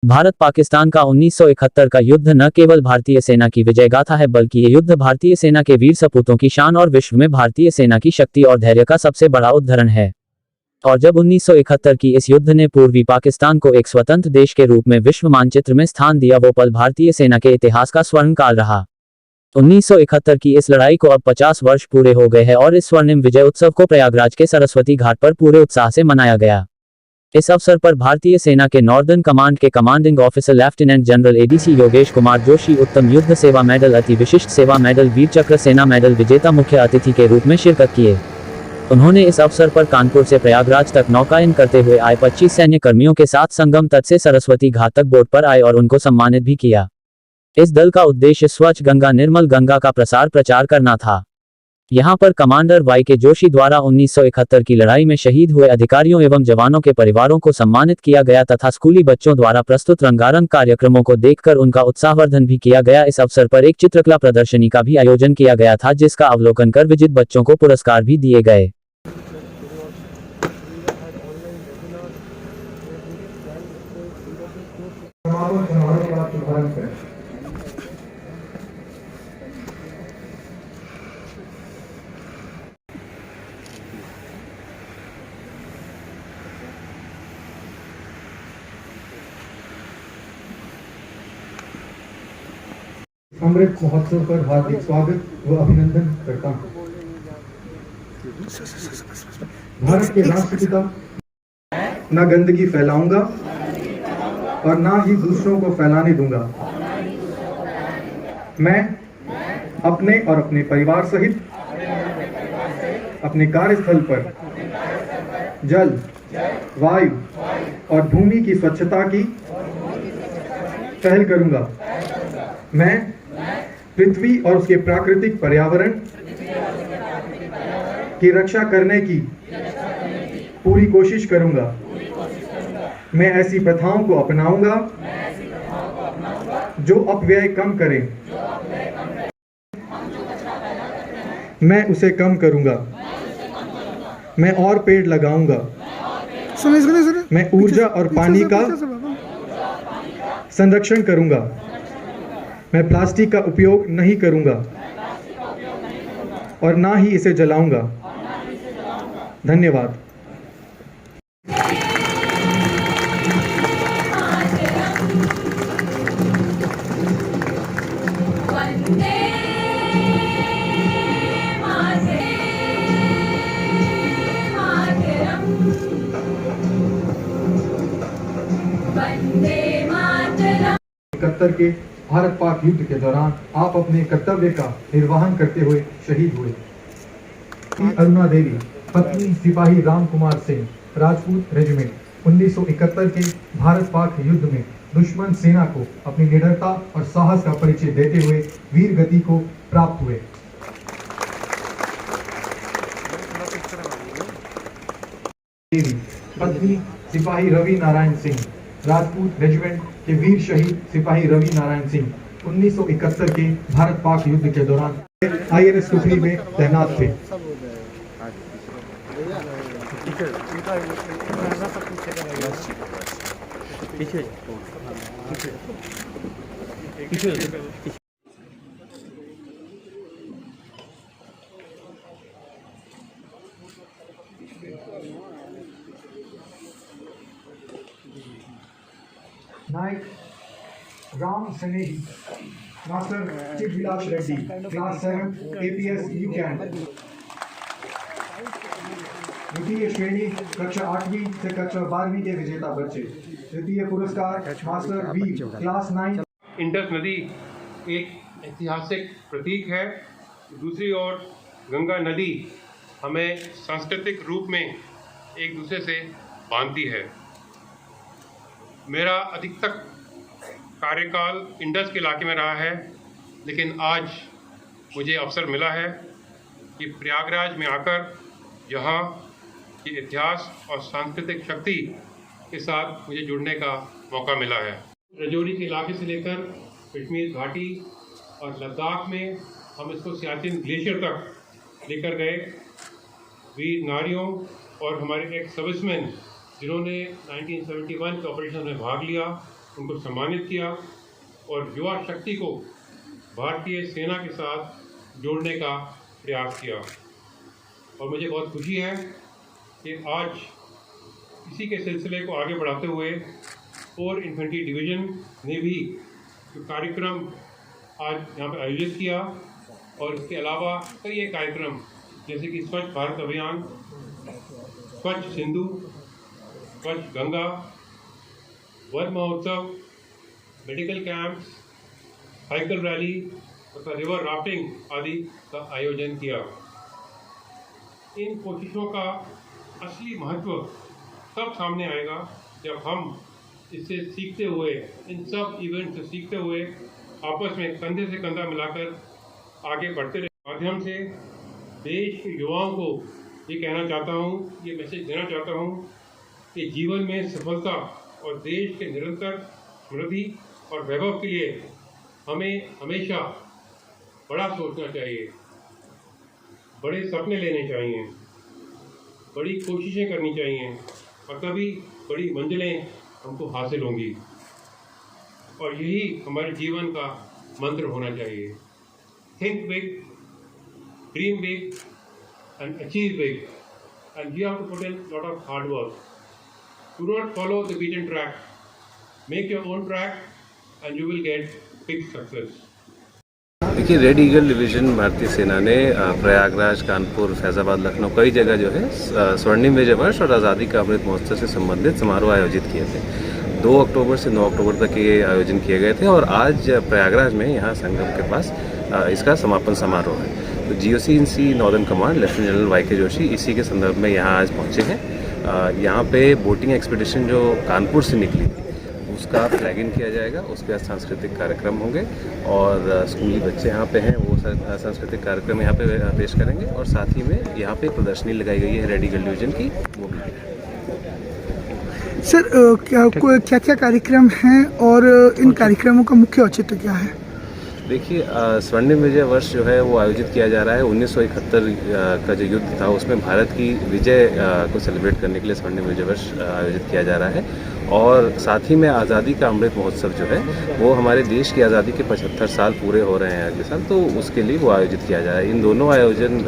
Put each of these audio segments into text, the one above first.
भारत पाकिस्तान का 1971 का युद्ध न केवल भारतीय सेना की विजय गाथा है, बल्कि ये युद्ध भारतीय सेना के वीर सपूतों की शान और विश्व में भारतीय सेना की शक्ति और धैर्य का सबसे बड़ा उदाहरण है। और जब 1971 की इस युद्ध ने पूर्वी पाकिस्तान को एक स्वतंत्र देश के रूप में विश्व मानचित्र में स्थान दिया, वो पल भारतीय सेना के इतिहास का स्वर्ण काल रहा। 1971 की इस लड़ाई को अब 50 वर्ष पूरे हो गए हैं और इस स्वर्णिम विजय उत्सव को प्रयागराज के सरस्वती घाट पर पूरे उत्साह से मनाया गया। इस अवसर पर भारतीय सेना के नॉर्दर्न कमांड के commanding officer lieutenant general ADC Yogesh Kumar Joshi उत्तम युद्ध सेवा मेडल, अति विशिष्ट सेवा मेडल, वीर चक्र सेना मेडल विजेता मुख्य अतिथि के रूप में शिरकत किए। उन्होंने इस अवसर पर कानपुर से प्रयागराज तक नौकायन करते हुए आए 25 सैन्य कर्मियों के साथ संगम तट से सरस्वती घाट तक बोट पर आए और उनको सम्मानित भी किया। इस दल का उद्देश्य स्वच्छ गंगा, निर्मल गंगा का प्रचार करना था। यहां पर कमांडर वाई के जोशी द्वारा 1971 की लड़ाई में शहीद हुए अधिकारियों एवं जवानों के परिवारों को सम्मानित किया गया तथा स्कूली बच्चों द्वारा प्रस्तुत रंगारंग कार्यक्रमों को देखकर उनका उत्साहवर्धन भी किया गया। इस अवसर पर एक चित्रकला प्रदर्शनी का भी आयोजन किया गया था, जिसका अवलोकन कर विजित बच्चों को पुरस्कार भी दिए गए। अमृत महोत्सव पर हार्दिक स्वागत व अभिनंदन करता हूँ। भारत के राष्ट्रपिता, न गंदगी फैलाऊंगा और ना ही दूसरों को फैलाने दूंगा। मैं अपने और अपने परिवार सहित अपने कार्यस्थल पर जल, वायु और भूमि की स्वच्छता की पहल करूंगा। मैं पृथ्वी और उसके प्राकृतिक पर्यावरण की रक्षा करने की पूरी कोशिश करूंगा। मैं ऐसी प्रथाओं को अपनाऊंगा जो अपव्यय कम करें। मैं उसे कम करूंगा। मैं और पेड़ लगाऊंगा। मैं ऊर्जा और पानी का संरक्षण करूंगा। मैं प्लास्टिक का उपयोग नहीं करूंगा और ना ही इसे जलाऊंगा। धन्यवाद। इकहत्तर के भारत पाक युद्ध के दौरान आप अपने कर्तव्य का निर्वहन करते हुए शहीद हुए। अरुणा देवी, पत्नी सिपाही राम कुमार सिंह, राजपूत रेजिमेंट, 1971 के भारत पाक युद्ध में दुश्मन सेना को अपनी निडरता और साहस का परिचय देते हुए वीर गति को प्राप्त हुए। देवी, पत्नी सिपाही रवि नारायण सिंह, राजपूत रेजिमेंट के वीर शहीद सिपाही रवि नारायण सिंह 1971 के भारत पाक युद्ध के दौरान INS टुकड़ी में तैनात थे। नायक राम सनेही, मास्टर शिव विलास रेड्डी, क्लास 7 APS UCAN, द्वितीय श्रेणी कक्षा 8वीं से कक्षा 12वीं के विजेता बच्चे। तृतीय पुरस्कार मास्टर बी, क्लास 9। इंडस नदी एक ऐतिहासिक प्रतीक है। दूसरी ओर गंगा नदी हमें सांस्कृतिक रूप में एक दूसरे से बांधती है। मेरा अधिकतर कार्यकाल इंडस के इलाके में रहा है, लेकिन आज मुझे अवसर मिला है कि प्रयागराज में आकर यहाँ के इतिहास और सांस्कृतिक शक्ति के साथ मुझे जुड़ने का मौका मिला है। रजौरी के इलाके से लेकर कश्मीर घाटी और लद्दाख में हम इसको सियाचिन ग्लेशियर तक लेकर गए। वीर नारियों और हमारे एक सर्विसमैन जिन्होंने 1971 के ऑपरेशन में भाग लिया, उनको सम्मानित किया और युवा शक्ति को भारतीय सेना के साथ जोड़ने का प्रयास किया। और मुझे बहुत खुशी है कि आज इसी के सिलसिले को आगे बढ़ाते हुए 4 इन्फेंट्री डिवीज़न ने भी जो कार्यक्रम आज यहाँ पर आयोजित किया और इसके अलावा कई एक कार्यक्रम जैसे कि स्वच्छ भारत अभियान, स्वच्छ सिंधु, स्वच्छ गंगा, वन महोत्सव, मेडिकल कैंप्स, साइकिल रैली तथा रिवर राफ्टिंग आदि का आयोजन किया। इन कोशिशों का असली महत्व तब सामने आएगा जब हम इससे सीखते हुए, इन सब इवेंट से सीखते हुए आपस में कंधे से कंधा मिलाकर आगे बढ़ते रहे। माध्यम से देश के युवाओं को ये कहना चाहता हूँ, ये मैसेज देना चाहता हूँ कि जीवन में सफलता और देश के निरंतर समृद्धि और वैभव के लिए हमें हमेशा बड़ा सोचना चाहिए, बड़े सपने लेने चाहिए, बड़ी कोशिशें करनी चाहिए और तभी बड़ी मंजिलें हमको हासिल होंगी। और यही हमारे जीवन का मंत्र होना चाहिए। Think big, dream big and achieve big, and you have to put in a lot of hard work. Do not follow the beaten track. Make your own track and you will get big success. देखिए, red eagle division भारतीय सेना ने प्रयागराज, कानपुर, फैज़ाबाद, लखनऊ कई जगह जो है स्वर्णिम विजय वर्ष और आज़ादी का अमृत महोत्सव से संबंधित समारोह आयोजित किए थे। 2 अक्टूबर से 9 अक्टूबर तक ये आयोजन किए गए थे और आज प्रयागराज में यहाँ संगम के पास इसका समापन समारोह है। तो GOC-in-C northern command lieutenant general YK Joshi इसी के संदर्भ में यहाँ आज पहुँचे हैं। यहाँ पे बोटिंग एक्सपीडिशन जो कानपुर से निकली थी उसका फ्लैग इन किया जाएगा, उसके बाद सांस्कृतिक कार्यक्रम होंगे और स्कूली बच्चे यहाँ पे हैं, वो सांस्कृतिक कार्यक्रम यहाँ पे पेश करेंगे और साथ ही में यहाँ पे प्रदर्शनी लगाई गई है रेड ईगल डिवीज़न की, वो भी। सर, क्या क्या कार्यक्रम हैं और इन कार्यक्रमों का मुख्य औचित्य क्या है? देखिए, स्वर्णिम विजय वर्ष जो है वो आयोजित किया जा रहा है। 1971 का जो युद्ध था उसमें भारत की विजय को सेलिब्रेट करने के लिए स्वर्णिम विजय वर्ष आयोजित किया जा रहा है और साथ ही में आज़ादी का अमृत महोत्सव जो है वो हमारे देश की आज़ादी के 75 साल पूरे हो रहे हैं अगले साल, तो उसके लिए वो आयोजित किया जा रहा है। इन दोनों आयोजन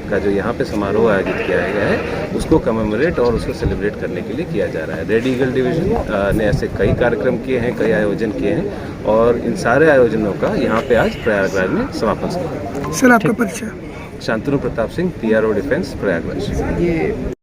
का जो यहाँ पे समारोह आयोजित किया गया है उसको कमेमोरेट और उसको सेलिब्रेट करने के लिए किया जा रहा है। रेड ईगल डिवीज़न ने ऐसे कई कार्यक्रम किए हैं, कई आयोजन किए हैं और इन सारे आयोजनों का यहाँ पे आज प्रयागराज में समापन हुआ। सर, आपका परिचय? Shantanu Pratap Singh, PRO defence, Prayagraj.